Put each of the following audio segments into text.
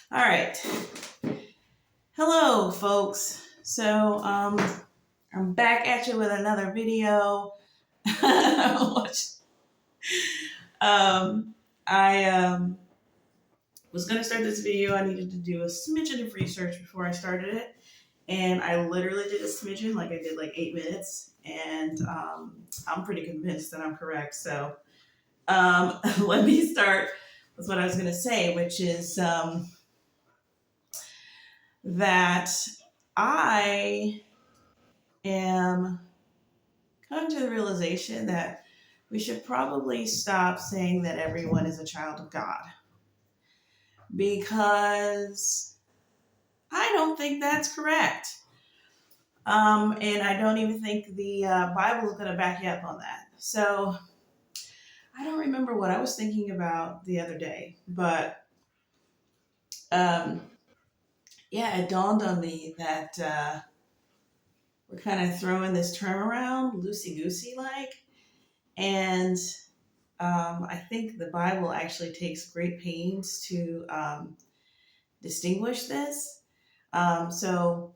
All right. Hello, folks. I'm back at you with another video. I was going to start this video. I needed to do a smidgen of research before I started it. And I literally did a smidgen, like I did like 8 minutes. And I'm pretty convinced that I'm correct. Let me start with what I was going to say, which is that I am coming to the realization that we should probably stop saying that everyone is a child of God because I don't think that's correct. And I don't even think the Bible is going to back you up on that. So I don't remember what I was thinking about the other day, but um, yeah, it dawned on me that we're kind of throwing this term around loosey goosey like. And I think the Bible actually takes great pains to distinguish this. So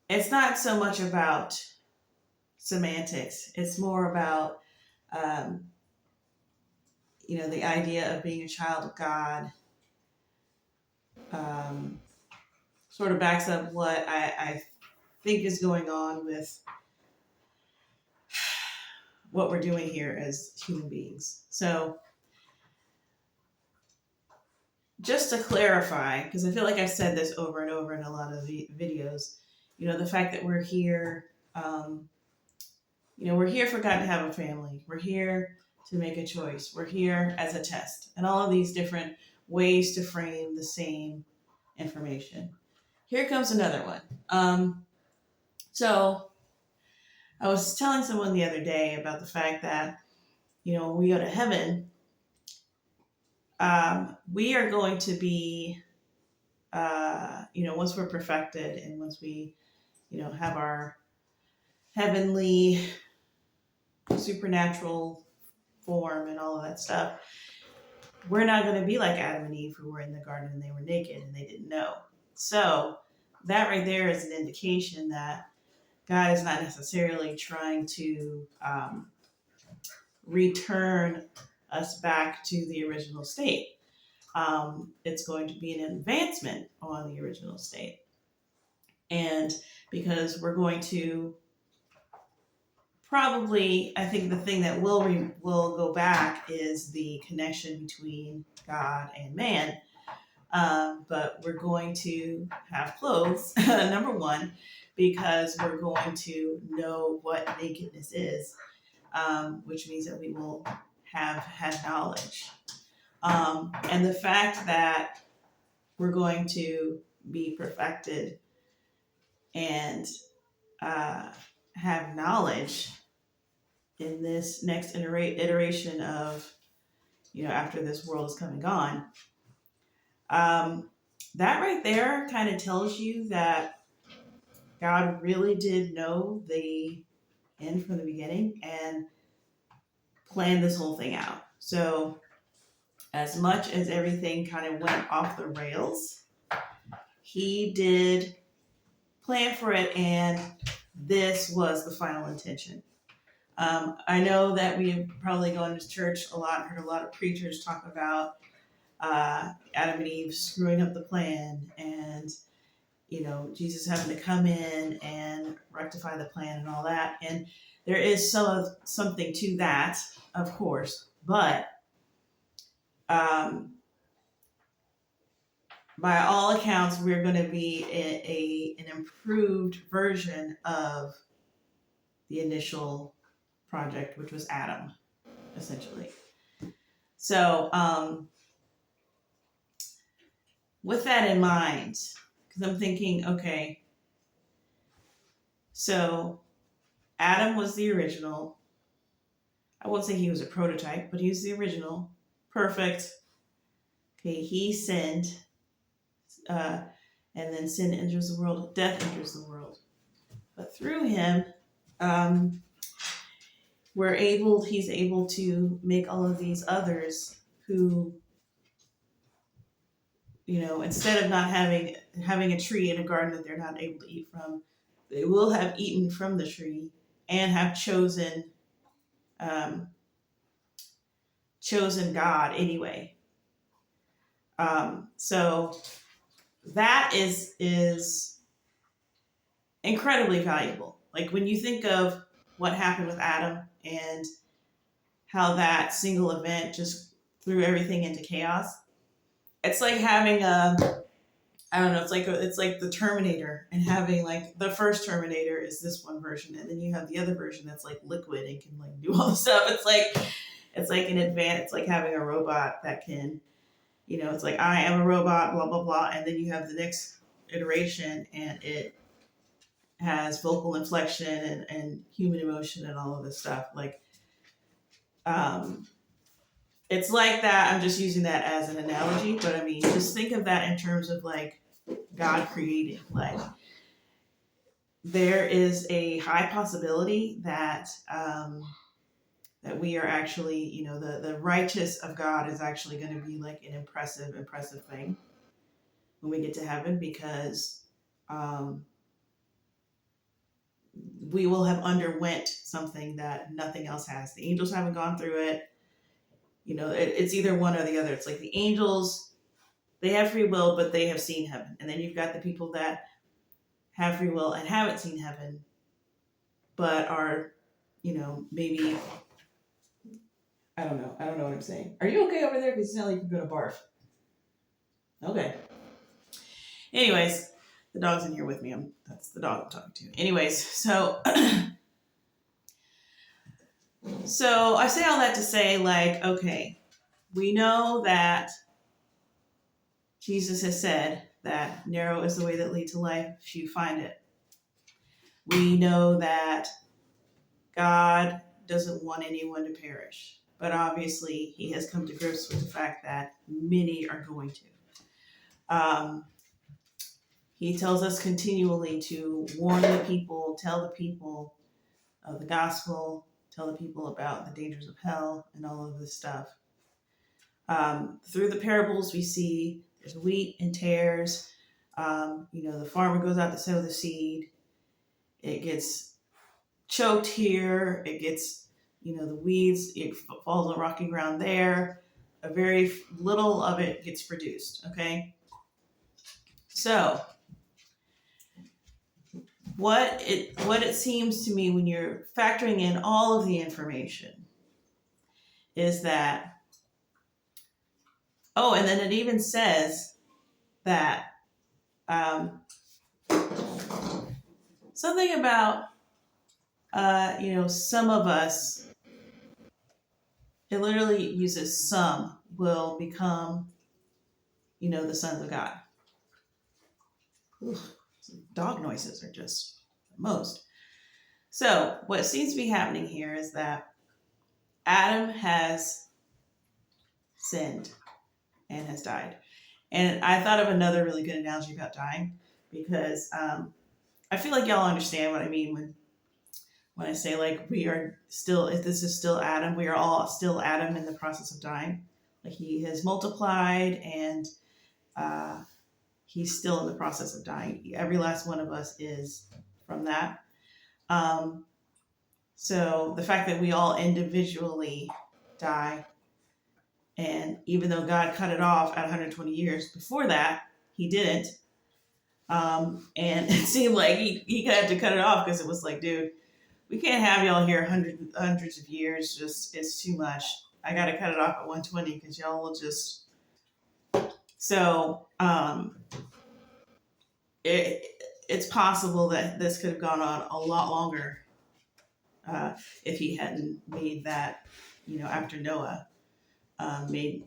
it's not so much about semantics, it's more about, um, the idea of being a child of God. Um, Sort of backs up what I think is going on with what we're doing here as human beings. So, just to clarify, because I feel like I've said this over and over in a lot of videos, the fact that we're here, we're here for God to have a family. We're here to make a choice. We're here as a test, and all of these different ways to frame the same information. Here comes another one. So I was telling someone the other day about the fact that, when we go to heaven, we are going to be, once we're perfected and once we, have our heavenly supernatural form and all of that stuff, we're not going to be like Adam and Eve who were in the garden and they were naked and they didn't know. So that right there is an indication that God is not necessarily trying to return us back to the original state. It's going to be an advancement on the original state. And because we're going to probably, I think the thing that will go back is the connection between God and man. But we're going to have clothes, number one, because we're going to know what nakedness is, which means that we will have had knowledge. And the fact that we're going to be perfected and have knowledge in this next iteration of, after this world is come and gone, that right there kind of tells you that God really did know the end from the beginning and planned this whole thing out. So, as much as everything kind of went off the rails, he did plan for it, and this was the final intention. I know that we've probably gone to church a lot, heard a lot of preachers talk about Adam and Eve screwing up the plan, and Jesus having to come in and rectify the plan and all that. And there is something to that, of course, but by all accounts, we're going to be an improved version of the initial project, which was Adam, essentially. So, with that in mind, because I'm thinking, okay, so Adam was the original. I won't say he was a prototype, but he was the original. Perfect. Okay, he sinned, and then sin enters the world, death enters the world. But through him, um, he's able to make all of these others who, instead of not having a tree in a garden that they're not able to eat from, they will have eaten from the tree and have um, chosen God anyway. So that is incredibly valuable. Like when you think of what happened with Adam and how that single event just threw everything into chaos. It's like having I don't know, it's like the Terminator, and having like the first Terminator is this one version, and then you have the other version that's like liquid and can like do all the stuff. It's like it's like having a robot that can, it's like I am a robot, blah blah blah, and then you have the next iteration and it has vocal inflection and human emotion and all of this stuff. Like um it's like that. I'm just using that as an analogy, but I mean, just think of that in terms of like God creating. Like there is a high possibility that we are actually, the righteous of God is actually going to be like an impressive thing when we get to heaven, because um, we will have underwent something that nothing else has. The angels haven't gone through it. It's either one or the other. It's like the angels, they have free will, but they have seen heaven. And then you've got the people that have free will and haven't seen heaven, but are, maybe, I don't know. I don't know what I'm saying. Are you okay over there? Because it sounds like you're going to barf. Okay. Anyways, the dog's in here with me. That's the dog I'm talking to. Anyways, so so I say all that to say, like, okay, we know that Jesus has said that narrow is the way that leads to life, few find it. We know that God doesn't want anyone to perish, but obviously he has come to grips with the fact that many are going to. He tells us continually to warn the people, tell the people of the gospel, tell the people about the dangers of hell and all of this stuff. Through the parables, we see there's wheat and tares. The farmer goes out to sow the seed. It gets choked here. It gets, the weeds, it falls on rocky ground there. A very little of it gets produced, okay? So, what it seems to me when you're factoring in all of the information is that, and then it even says that something about some of us, it literally uses some will become the sons of God. Ugh, dog noises are just the most. So what seems to be happening here is that Adam has sinned and has died. And I thought of another really good analogy about dying, because I feel like y'all understand what I mean when I say, like, we are still, if this is still Adam, we are all still Adam in the process of dying. Like, he has multiplied and he's still in the process of dying. Every last one of us is from that. So the fact that we all individually die, and even though God cut it off at 120 years before that, he didn't. And it seemed like he had to cut it off, because it was like, dude, we can't have y'all here hundreds of years. Just, it's too much. I got to cut it off at 120 because y'all will just. So it's possible that this could have gone on a lot longer if he hadn't made that, after Noah made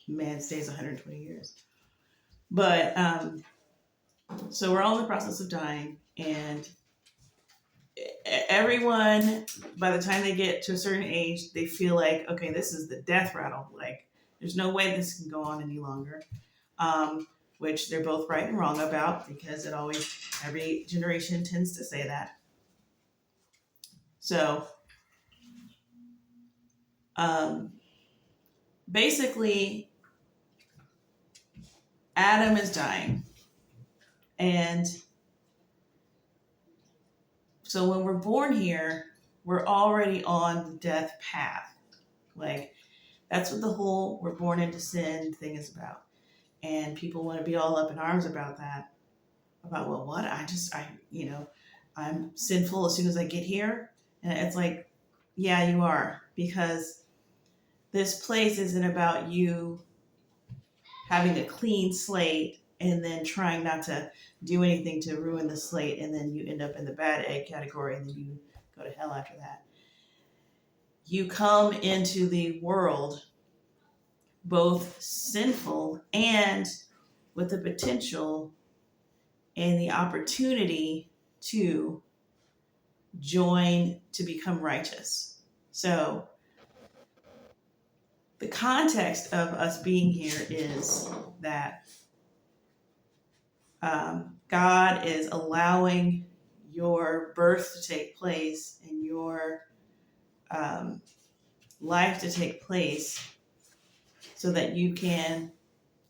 man stays 120 years. But so we're all in the process of dying, and everyone, by the time they get to a certain age, they feel like, okay, this is the death rattle. Like, there's no way this can go on any longer. Which they're both right and wrong about, because every generation tends to say that. So, basically, Adam is dying. And so when we're born here, we're already on the death path. Like, that's what the whole we're born into sin thing is about. And people want to be all up in arms about that. About, well, what? I'm sinful as soon as I get here. And it's like, yeah, you are. Because this place isn't about you having a clean slate and then trying not to do anything to ruin the slate, and then you end up in the bad egg category, and then you go to hell after that. You come into the world both sinful and with the potential and the opportunity to join to become righteous. So the context of us being here is that God is allowing your birth to take place and your life to take place so that you can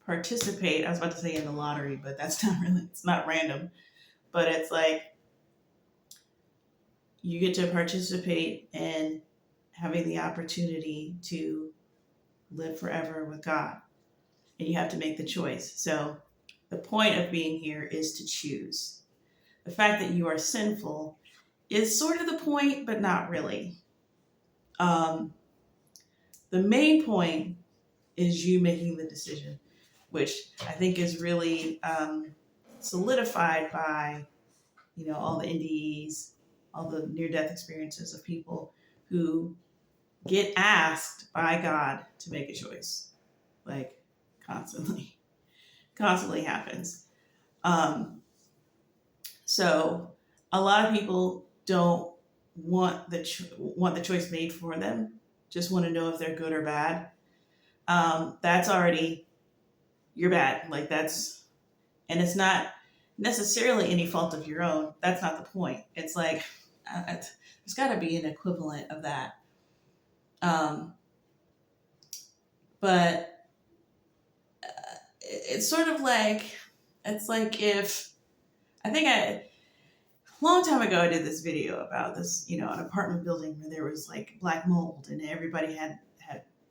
participate. I was about to say in the lottery, but that's not really, it's not random, but it's like you get to participate in having the opportunity to live forever with God. And you have to make the choice. So the point of being here is to choose. The fact that you are sinful is sort of the point, but not really. The main point is you making the decision, which I think is really solidified by, all the NDEs, all the near-death experiences of people who get asked by God to make a choice, like constantly happens. So a lot of people don't want the choice made for them, just want to know if they're good or bad. That's already, you're bad. Like, and it's not necessarily any fault of your own. That's not the point. It's like, there's got to be an equivalent of that. But it's sort of like, it's like if, a long time ago I did this video about this, an apartment building where there was like black mold and everybody had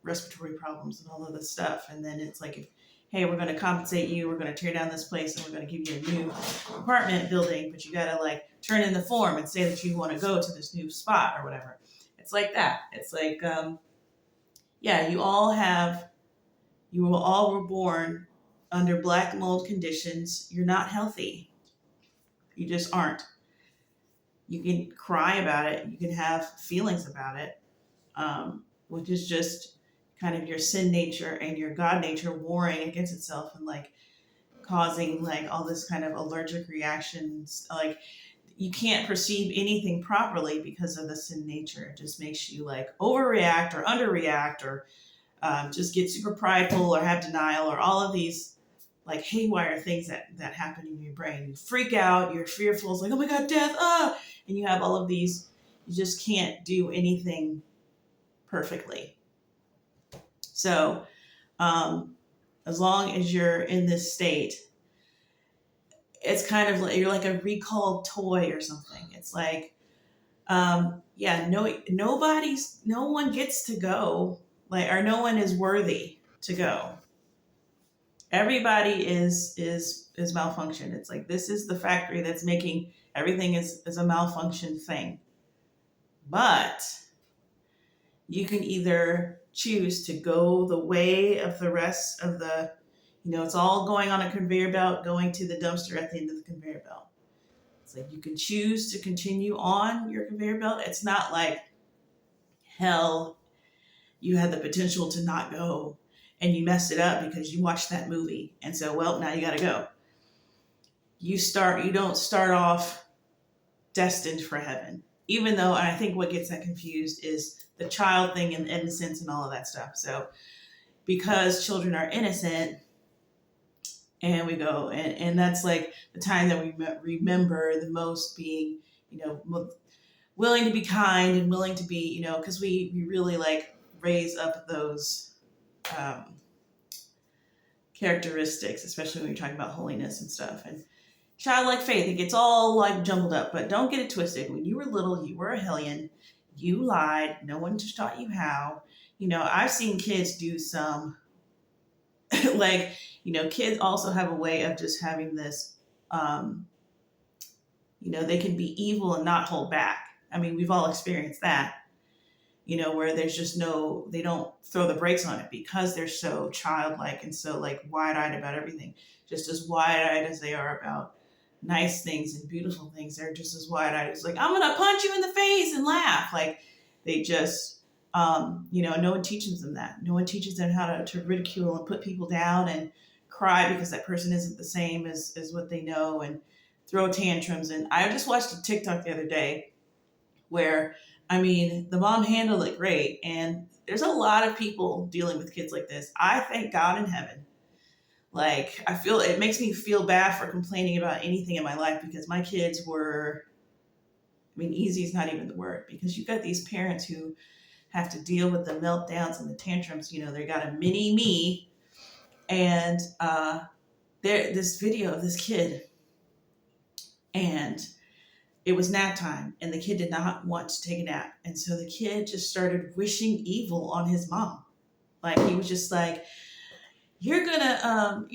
respiratory problems and all of this stuff. And then it's like, hey, we're going to compensate you, we're going to tear down this place and we're going to give you a new apartment building, but you got to like turn in the form and say that you want to go to this new spot or whatever. It's like that. It's like, you all were born under black mold conditions. You're not healthy. You just aren't. You can cry about it. You can have feelings about it, which is just kind of your sin nature and your God nature warring against itself and like causing like all this kind of allergic reactions. Like, you can't perceive anything properly because of the sin nature. It just makes you like overreact or underreact or just get super prideful or have denial or all of these like haywire things that happen in your brain. You freak out, you're fearful, it's like, oh my God, death, and you have all of these, you just can't do anything perfectly. So as long as you're in this state, it's kind of like you're like a recalled toy or something. It's like, no one gets to go, like, or no one is worthy to go. Everybody is malfunctioned. It's like, this is the factory that's making everything is a malfunction thing. But you can either choose to go the way of the rest of the, it's all going on a conveyor belt, going to the dumpster at the end of the conveyor belt. It's like you can choose to continue on your conveyor belt. It's not like hell, you had the potential to not go and you messed it up because you watched that movie. And so, well, now you got to go. You don't start off destined for heaven. Even though, and I think what gets that confused is the child thing and innocence and all of that stuff. So because children are innocent, and we go, and that's like the time that we remember the most, being, willing to be kind and willing to be, because we really like raise up those characteristics, especially when you're talking about holiness and stuff. And childlike faith, it gets all like jumbled up, but don't get it twisted. When you were little, you were a hellion. You lied. No one just taught you how. I've seen kids do some, like, kids also have a way of just having this, they can be evil and not hold back. I mean, we've all experienced that, where there's just they don't throw the brakes on it because they're so childlike and so like wide eyed about everything. Just as wide eyed as they are about nice things and beautiful things, they're just as wide eyed. It's like, I'm going to punch you in the face and laugh. Like they just, no one teaches them that. No one teaches them how to ridicule and put people down and cry because that person isn't the same as what they know and throw tantrums. And I just watched a TikTok the other day where, the mom handled it great. And there's a lot of people dealing with kids like this. I thank God in heaven. Like, it makes me feel bad for complaining about anything in my life because my kids were, easy is not even the word, because you got these parents who have to deal with the meltdowns and the tantrums. They got a mini me. And this video of this kid, and it was nap time, and the kid did not want to take a nap. And so the kid just started wishing evil on his mom. Like, he was just like, you're gonna,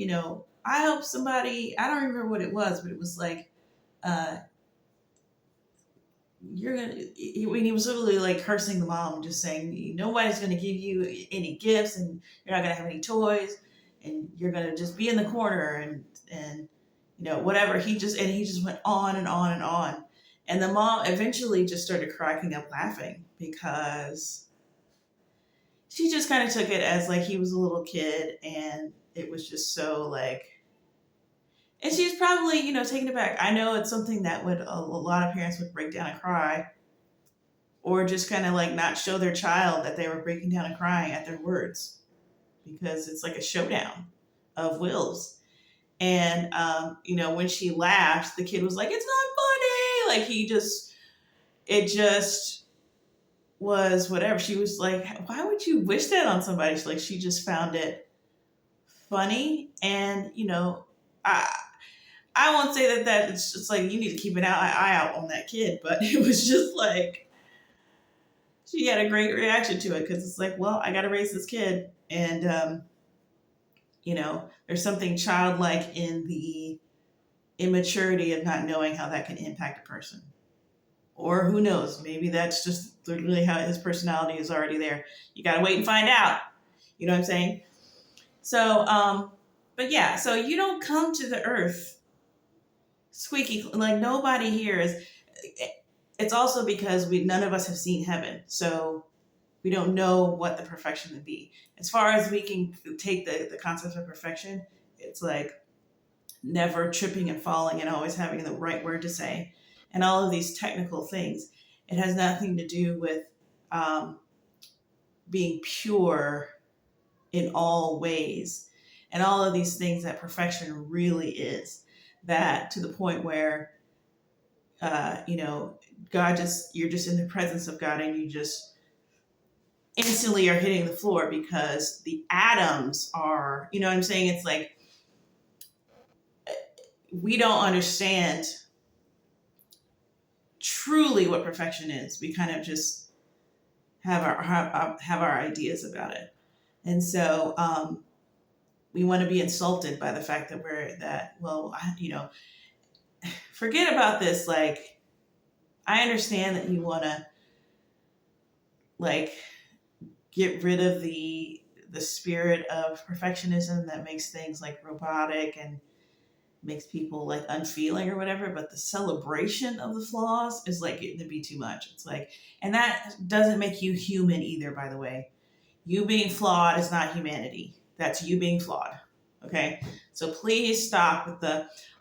I hope somebody, I don't remember what it was, but it was like, you're gonna, he was literally like cursing the mom, just saying, nobody's gonna give you any gifts, and you're not gonna have any toys, and you're gonna just be in the corner, and whatever. He just went on and on and on. And the mom eventually just started cracking up laughing because she just kind of took it as like he was a little kid, and it was just so like, and she's probably, taken aback. I know it's something that a lot of parents would break down and cry, or just kind of like not show their child that they were breaking down and crying at their words, because it's like a showdown of wills. And, when she laughed, the kid was like, it's not funny. Like it just was whatever. She was like, why would you wish that on somebody? She just found it funny. And, I won't say that it's just like, you need to keep an eye out on that kid, but it was just like, she had a great reaction to it, because it's like, well, I got to raise this kid. And, there's something childlike in the immaturity of not knowing how that can impact a person. Or who knows, maybe that's just literally how his personality is already there. You got to wait and find out. You know what I'm saying? So, but yeah, so you don't come to the earth squeaky, like nobody here is. It's also because none of us have seen heaven. So we don't know what the perfection would be. As far as we can take the concept of perfection, it's like never tripping and falling and always having the right word to say, and all of these technical things. It has nothing to do with being pure in all ways, and all of these things that perfection really is. That to the point where, you're just in the presence of God, and you just instantly are hitting the floor because the atoms are, what I'm saying? It's like, we don't understand truly what perfection is. We kind of just have our ideas about it. And so, we want to be insulted by the fact that forget about this. Like, I understand that you want to like get rid of the spirit of perfectionism that makes things like robotic and makes people like unfeeling or whatever, but the celebration of the flaws is like getting to be too much. It's like, and that doesn't make you human either, by the way. You being flawed is not humanity. That's you being flawed. Okay? So please stop with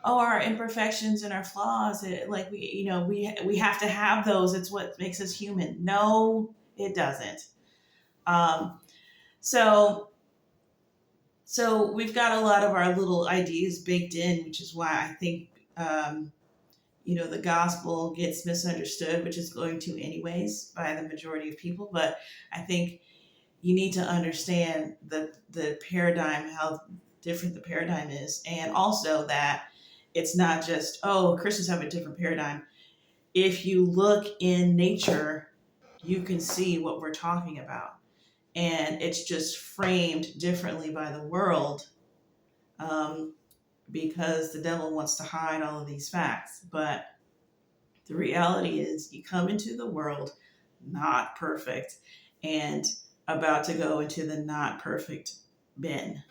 our imperfections and our flaws. We have to have those. It's what makes us human. No, it doesn't. So we've got a lot of our little ideas baked in, which is why I think, the gospel gets misunderstood, which is going to anyways by the majority of people. But I think you need to understand the paradigm, how different the paradigm is. And also that it's not just, oh, Christians have a different paradigm. If you look in nature, you can see what we're talking about. And it's just framed differently by the world, because the devil wants to hide all of these facts. But the reality is, you come into the world not perfect and about to go into the not perfect bin.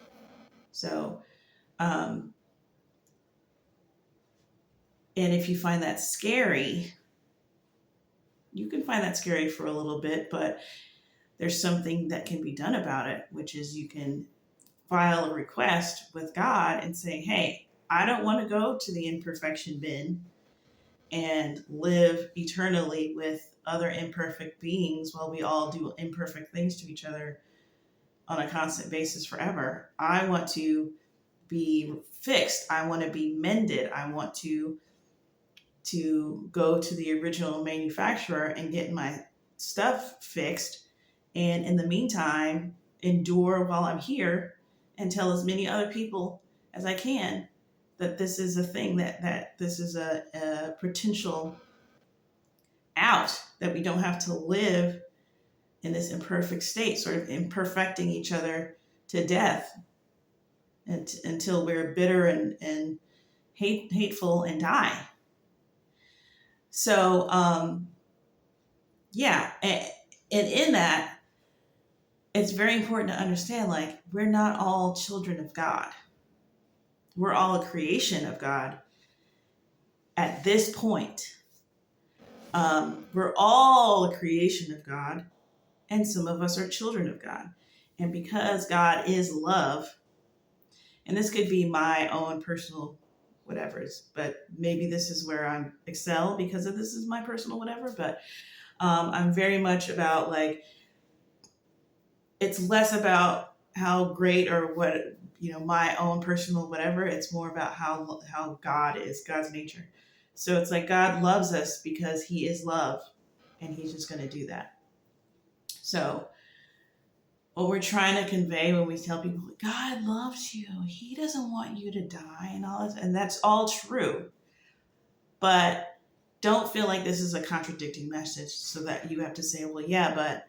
So, and if you find that scary, you can find that scary for a little bit, but there's something that can be done about it, which is you can file a request with God and say, hey, I don't want to go to the imperfection bin and live eternally with other imperfect beings while we all do imperfect things to each other on a constant basis forever. I want to be fixed. I want to be mended. I want to go to the original manufacturer and get my stuff fixed. And in the meantime, endure while I'm here and tell as many other people as I can that this is a thing, that this is a potential out, that we don't have to live in this imperfect state, sort of imperfecting each other to death until we're bitter and hateful and die. So, yeah. And in that, it's very important to understand, like, we're not all children of God. We're all a creation of God at this point. We're all a creation of God, and some of us are children of God. And because God is love, and this could be my own personal whatevers, but maybe this is where I excel because of this is my personal whatever, but I'm very much about, like, it's less about how great or what, my own personal whatever. It's more about how God is, God's nature. So it's like God loves us because he is love, and he's just going to do that. So what we're trying to convey when we tell people God loves you, he doesn't want you to die and all this, and that's all true. But don't feel like this is a contradicting message so that you have to say, well, yeah, but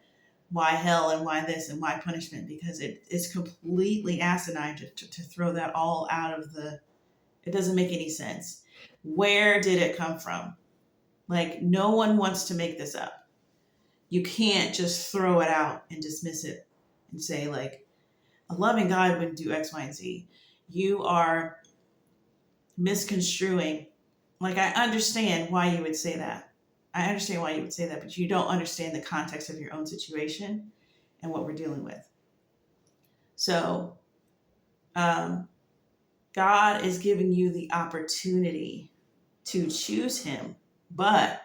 why hell and why this and why punishment? Because it's completely asinine to throw that all out of it doesn't make any sense. Where did it come from? Like, no one wants to make this up. You can't just throw it out and dismiss it and say, like, a loving God wouldn't do X, Y, and Z. You are misconstruing. Like, I understand why you would say that. But you don't understand the context of your own situation and what we're dealing with. So, God is giving you the opportunity to choose him, but,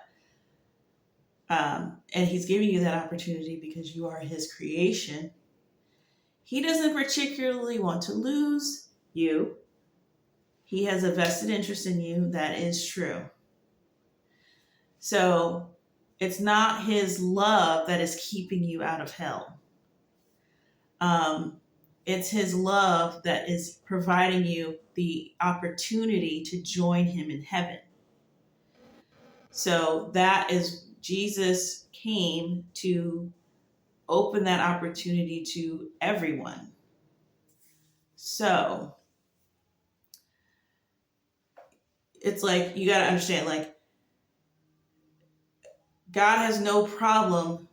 and he's giving you that opportunity because you are his creation. He doesn't particularly want to lose you. He has a vested interest in you. That is true. So it's not his love that is keeping you out of hell. It's his love that is providing you the opportunity to join him in heaven. So that is, Jesus came to open that opportunity to everyone. So it's like, you got to understand, like, God has no problem.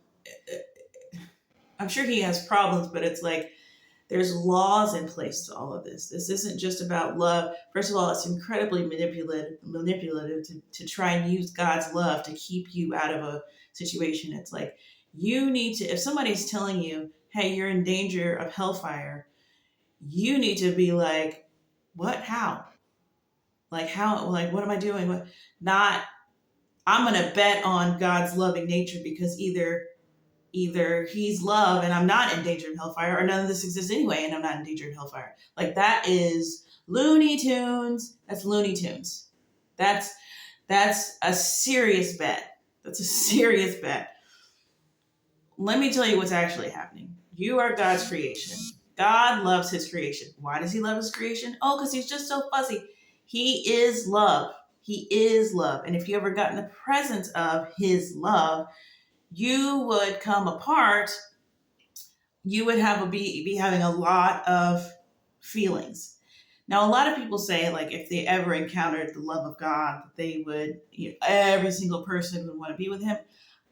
I'm sure he has problems, but it's like, there's laws in place to all of this. This isn't just about love. First of all, it's incredibly manipulative to try and use God's love to keep you out of a situation. It's like, you need to, if somebody's telling you, hey, you're in danger of hellfire, you need to be like, what? How? Like, how? Like, what am I doing? What? Not, I'm going to bet on God's loving nature because either he's love and I'm not in danger of hellfire, or none of this exists anyway and I'm not in danger of hellfire. Like, that is Looney Tunes. That's Looney Tunes. That's a serious bet. That's a serious bet. Let me tell you what's actually happening. You are God's creation. God loves his creation. Why does he love his creation? Oh, because he's just so fuzzy. He is love. He is love. And if you ever got in the presence of his love, you would come apart. You would be having a lot of feelings. Now, a lot of people say, like, if they ever encountered the love of God, they would, every single person would want to be with him.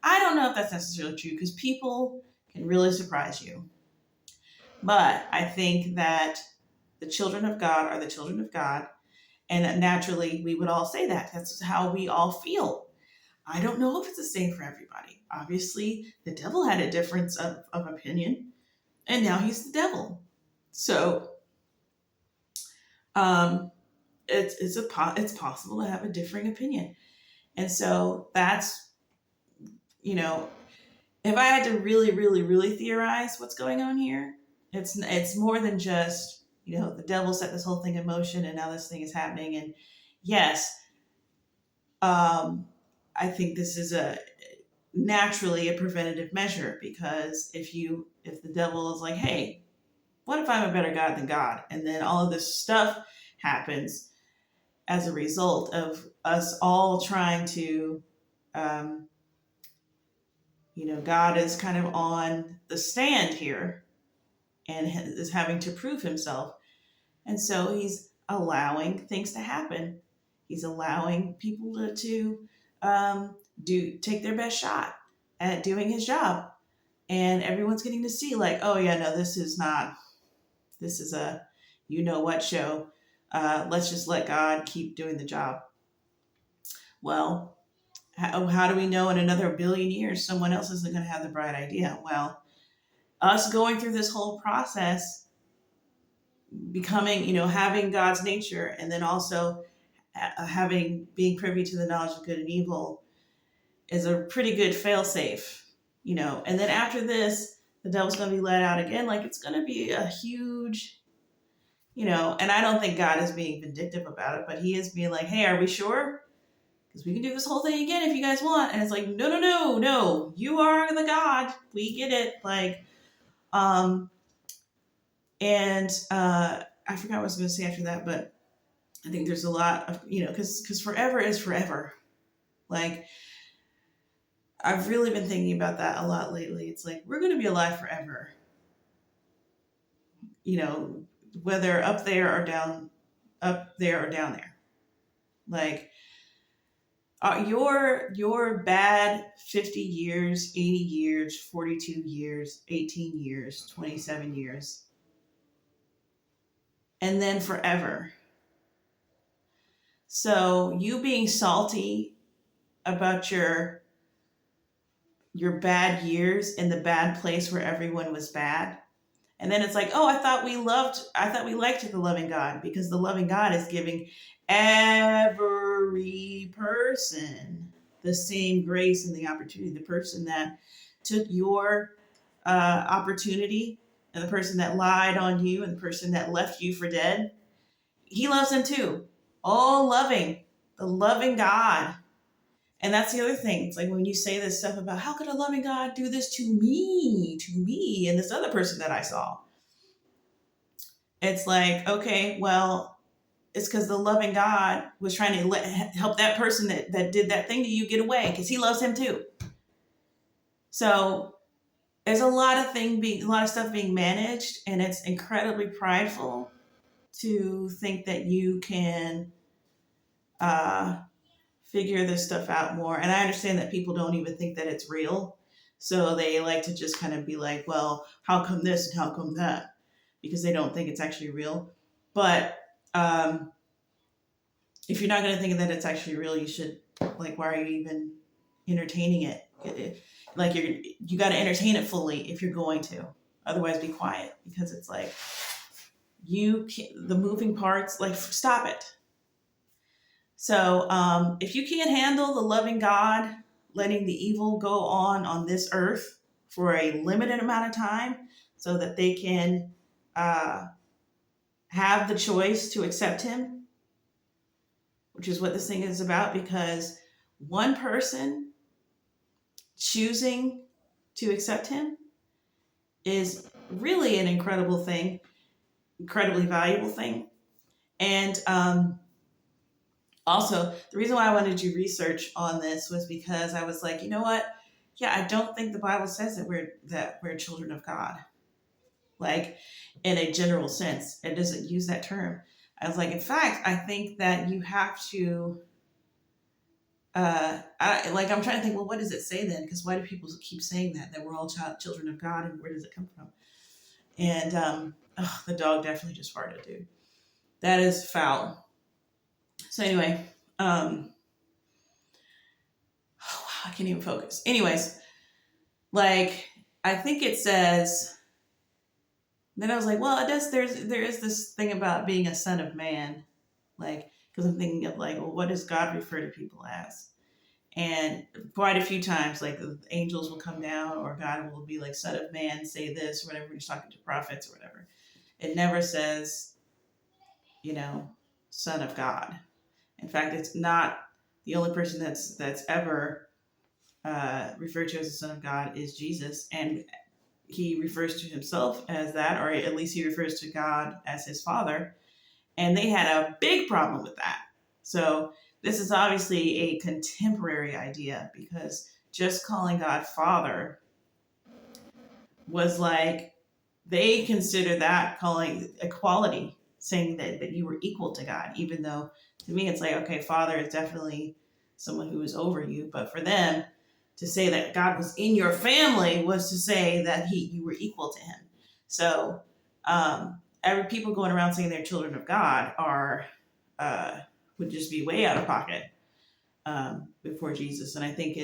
I don't know if that's necessarily true because people can really surprise you. But I think that the children of God are the children of God, and that naturally we would all say that. That's how we all feel. I don't know if it's the same for everybody. Obviously, the devil had a difference of opinion, and now he's the devil. So, it's possible to have a differing opinion, and so that's, if I had to really, really, really theorize what's going on here, it's more than just, the devil set this whole thing in motion, and now this thing is happening. And yes, I think this is naturally a preventative measure, because if the devil is like, hey, what if I'm a better God than God? And then all of this stuff happens as a result of us all trying to, God is kind of on the stand here and is having to prove himself. And so he's allowing things to happen. He's allowing people to take their best shot at doing his job. And everyone's getting to see, like, oh yeah, no, this is a what show. Let's just let God keep doing the job. Well, how do we know in another billion years someone else isn't going to have the bright idea? Well, us going through this whole process, becoming, having God's nature, and then also being privy to the knowledge of good and evil, is a pretty good fail-safe, and then after this, the devil's going to be let out again. Like, it's going to be a huge, and I don't think God is being vindictive about it, but he is being like, hey, are we sure? Because we can do this whole thing again if you guys want. And it's like, no, you are the God. We get it. Like, and I forgot what I was going to say after that, but I think there's a lot of, because forever is forever. Like, I've really been thinking about that a lot lately. It's like, we're going to be alive forever. Whether up there or down there. Like, your bad 50 years, 80 years, 42 years, 18 years, 27 years, and then forever. So you being salty about your bad years in the bad place where everyone was bad. And then it's like, oh, I thought we liked the loving God, because the loving God is giving every person the same grace and the opportunity. The person that took your opportunity, and the person that lied on you, and the person that left you for dead, he loves them too. All loving, the loving God. And that's the other thing. It's like when you say this stuff about, how could a loving God do this to me, and this other person that I saw? It's like, okay, well, it's because the loving God was trying to help that person that did that thing to you get away, because he loves him too. So there's a lot of stuff being managed, and it's incredibly prideful to think that you can figure this stuff out more. And I understand that people don't even think that it's real. So they like to just kind of be like, well, how come this and how come that? Because they don't think it's actually real. But if you're not going to think that it's actually real, you should, like, why are you even entertaining it? Like, you got to entertain it fully if you're going to. Otherwise, be quiet, because it's like, the moving parts, like, stop it. So if you can't handle the loving God letting the evil go on this earth for a limited amount of time, so that they can have the choice to accept him, which is what this thing is about, because one person choosing to accept him is really an incredible thing, incredibly valuable thing. And also, the reason why I wanted to do research on this was because I was like, you know what? Yeah, I don't think the Bible says that we're children of God, like in a general sense. It doesn't use that term. I was like, in fact, I think that you have to. I'm trying to think. Well, what does it say then? Because why do people keep saying that we're all children of God, and where does it come from? And the dog definitely just farted, dude. That is foul. So anyway, oh, wow, I can't even focus. Anyways, like I think it says. Then I was like, well, it does. There is this thing about being a son of man, like because I'm thinking of like, well, what does God refer to people as? And quite a few times, like the angels will come down, or God will be like, son of man, say this, or whatever. He's talking to prophets or whatever. It never says, you know, son of God. In fact, it's not the only person that's ever referred to as the Son of God is Jesus, and he refers to himself as that, or at least he refers to God as his Father. And they had a big problem with that. So this is obviously a contemporary idea, because just calling God Father was like they consider that calling equality, saying that you were equal to God, even though to me it's like, okay, Father is definitely someone who is over you, but for them to say that God was in your family was to say that you were equal to him. So every people going around saying they're children of God are would just be way out of pocket before Jesus. And I think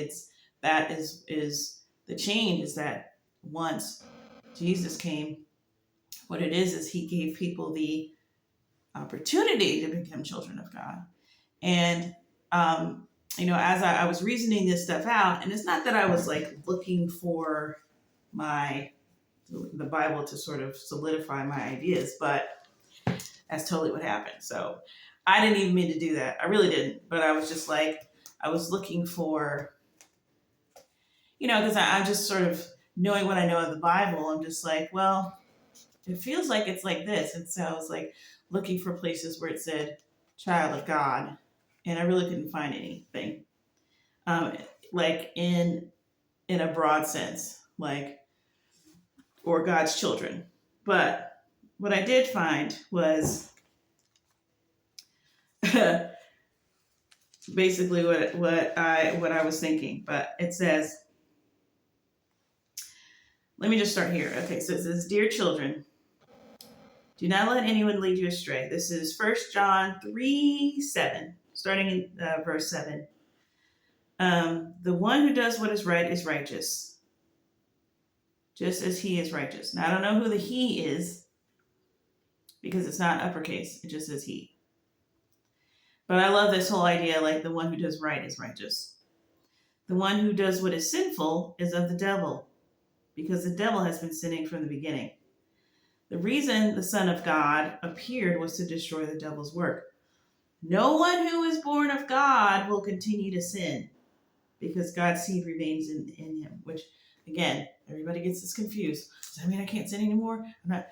that is the change, is that once Jesus came, what it is he gave people the opportunity to become children of God. And as I was reasoning this stuff out, and it's not that I was like looking for the Bible to sort of solidify my ideas, but that's totally what happened. So I didn't even mean to do that. I really didn't. But I was just like, I was looking for, because I'm just sort of knowing what I know of the Bible. I'm just like, well, it feels like it's like this. And so I was like looking for places where it said child of God. And I really couldn't find anything. Like in a broad sense, like, or God's children. But what I did find was basically what I was thinking. But it says, let me just start here. Okay, so it says, dear children, do not let anyone lead you astray. This is 1 John 3:7, starting in verse 7. The one who does what is right is righteous, just as he is righteous. Now, I don't know who the he is, because it's not uppercase. It just says he. But I love this whole idea, like the one who does right is righteous. The one who does what is sinful is of the devil, because the devil has been sinning from the beginning. The reason the Son of God appeared was to destroy the devil's work. No one who is born of God will continue to sin, because God's seed remains in him. Which, again, everybody gets this confused. Does that mean I can't sin anymore? I'm not.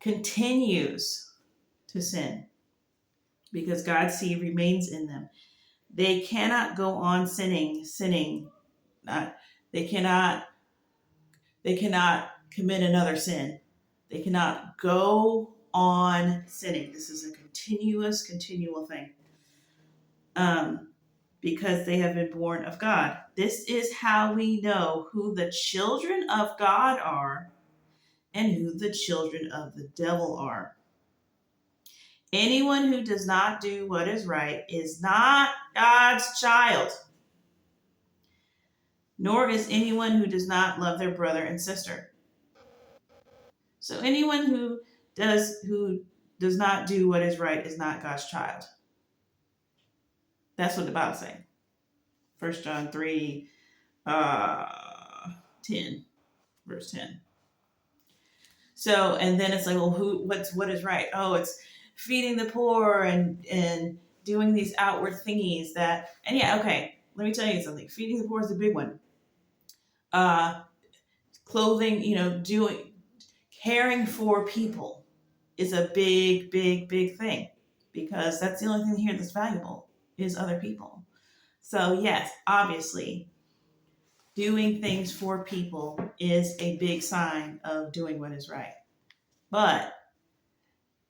Continues to sin, because God's seed remains in them. They cannot go on sinning. They cannot commit another sin. They cannot go on sinning. This is a continual thing. Because they have been born of God. This is how we know who the children of God are and who the children of the devil are. Anyone who does not do what is right is not God's child, nor is anyone who does not love their brother and sister. So anyone who does not do what is right is not God's child. That's what the Bible's saying. 1 John 3, 10, verse 10. So, and then it's like, well, what is right? Oh, it's feeding the poor and doing these outward thingies and yeah, okay, let me tell you something. Feeding the poor is a big one. Clothing, caring for people is a big, big, big thing, because that's the only thing here that's valuable is other people. So yes, obviously, doing things for people is a big sign of doing what is right. But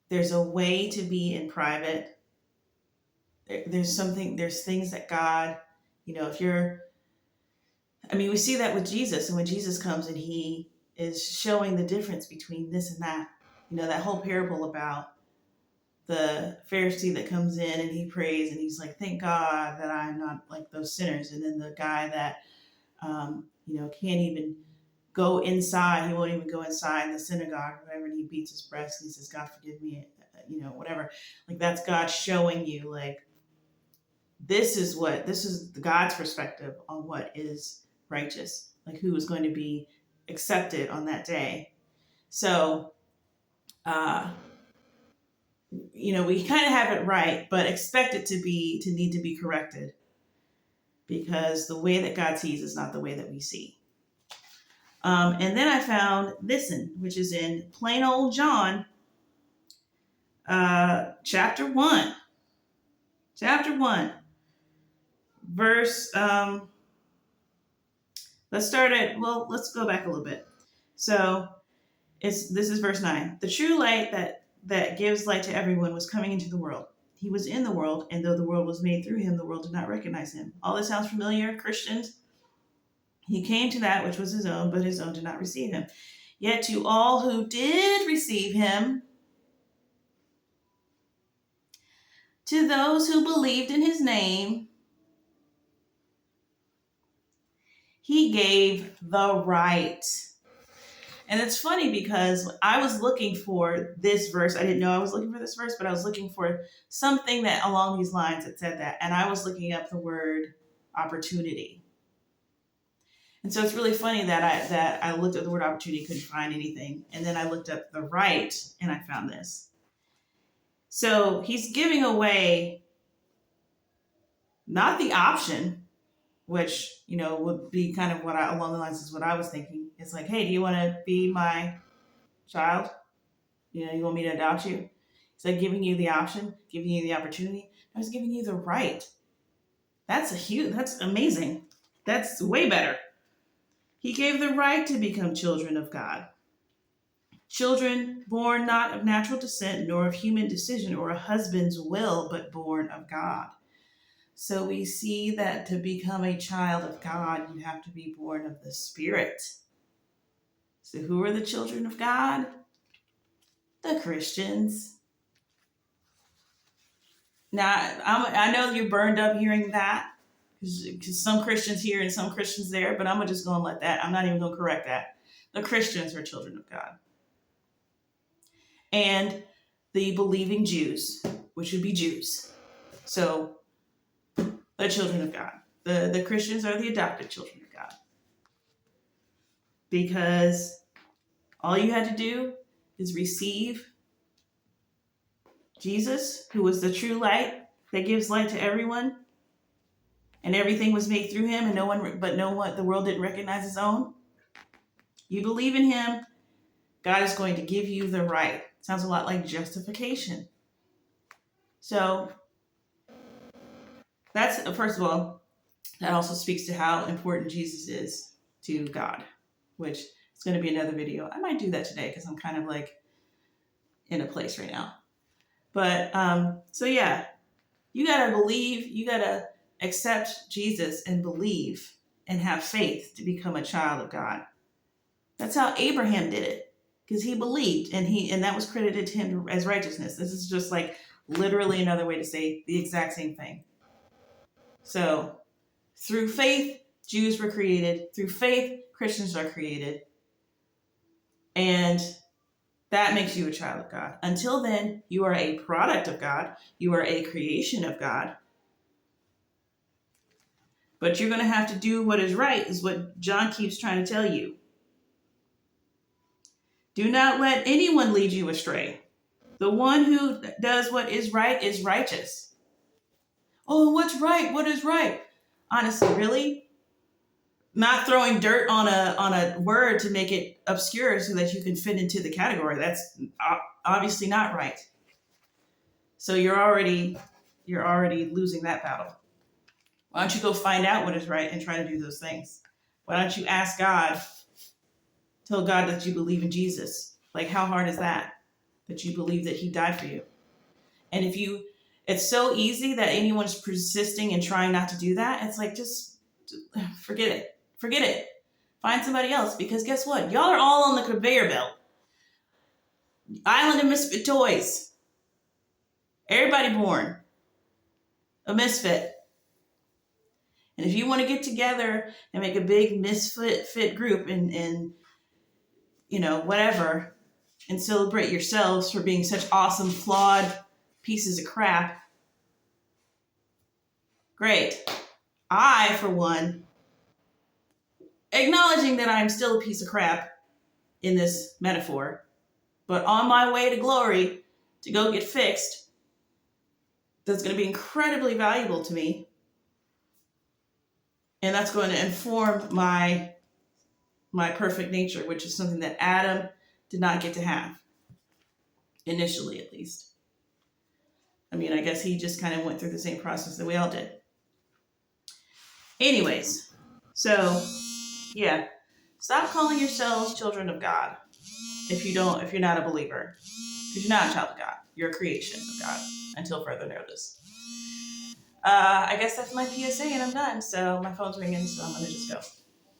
there's a way to be in private. There's things that God, if you're, we see that with Jesus. And when Jesus comes and he is showing the difference between this and that, that whole parable about the Pharisee that comes in and he prays and he's like, thank God that I'm not like those sinners. And then the guy that, can't even go inside. He won't even go inside the synagogue, whatever. And he beats his breast and he says, God, forgive me, whatever. Like, that's God showing you, like, this is God's perspective on what is righteous, like who is going to be accepted on that day. So, we kind of have it right, but expect it to need to be corrected, because the way that God sees is not the way that we see. And then I found this which is in plain old John, chapter 1, verse, let's go back a little bit. So this is verse 9. The true light that gives light to everyone was coming into the world. He was in the world, and though the world was made through him, the world did not recognize him. All this sounds familiar, Christians? He came to that which was his own, but his own did not receive him. Yet to all who did receive him, to those who believed in his name, he gave the right. And it's funny because I was looking for this verse. I didn't know I was looking for this verse, but I was looking for something that along these lines that said that. And I was looking up the word opportunity. And so it's really funny that I looked at the word opportunity, couldn't find anything. And then I looked up the right and I found this. So he's giving away not the option, which, would be kind of along the lines is what I was thinking. It's like, hey, do you want to be my child? You want me to adopt you? He's like giving you the option, giving you the opportunity. I was giving you the right. That's amazing. That's way better. He gave the right to become children of God. Children born not of natural descent, nor of human decision or a husband's will, but born of God. So we see that to become a child of God, you have to be born of the Spirit. So who are the children of God? The Christians. Now, I know you're burned up hearing that, because some Christians here and some Christians there, but I'm just going to let that. I'm not even going to correct that. The Christians are children of God. And the believing Jews, which would be Jews. So the children of God. The Christians are the adopted children of God. Because all you had to do is receive Jesus, who was the true light that gives light to everyone, and everything was made through him, and the world didn't recognize his own. You believe in him, God is going to give you the right. Sounds a lot like justification. So that's, first of all, that also speaks to how important Jesus is to God, which is going to be another video. I might do that today because I'm kind of like in a place right now. But so yeah, you got to believe, you got to accept Jesus and believe and have faith to become a child of God. That's how Abraham did it, because he believed and that was credited to him as righteousness. This is just like literally another way to say the exact same thing. So through faith, Jews were created. Through faith, Christians are created. And that makes you a child of God. Until then, you are a product of God. You are a creation of God. But you're going to have to do what is right, is what John keeps trying to tell you. Do not let anyone lead you astray. The one who does what is right is righteous. Oh, what's right? What is right? Honestly, really? not throwing dirt on a word to make it obscure so that you can fit into the category. That's obviously not right. So you're already losing that battle. Why don't you go find out what is right and try to do those things? Why don't you ask God, tell God that you believe in Jesus? Like, how hard is that? That you believe that he died for you. And it's so easy that anyone's persisting and trying not to do that. It's like, just forget it. Forget it. Find somebody else, because guess what? Y'all are all on the conveyor belt. Island of Misfit Toys. Everybody born a misfit. And if you want to get together and make a big misfit group and whatever, and celebrate yourselves for being such awesome, flawed pieces of crap, great. I, for one, acknowledging that I'm still a piece of crap in this metaphor, but on my way to glory to go get fixed, that's going to be incredibly valuable to me. And that's going to inform my perfect nature, which is something that Adam did not get to have. Initially, at least. I mean, I guess he just kind of went through the same process that we all did. Anyways, so yeah, stop calling yourselves children of God if you're not a believer. Because you're not a child of God. You're a creation of God until further notice. I guess that's my PSA and I'm done. So my phone's ringing, so I'm going to just go.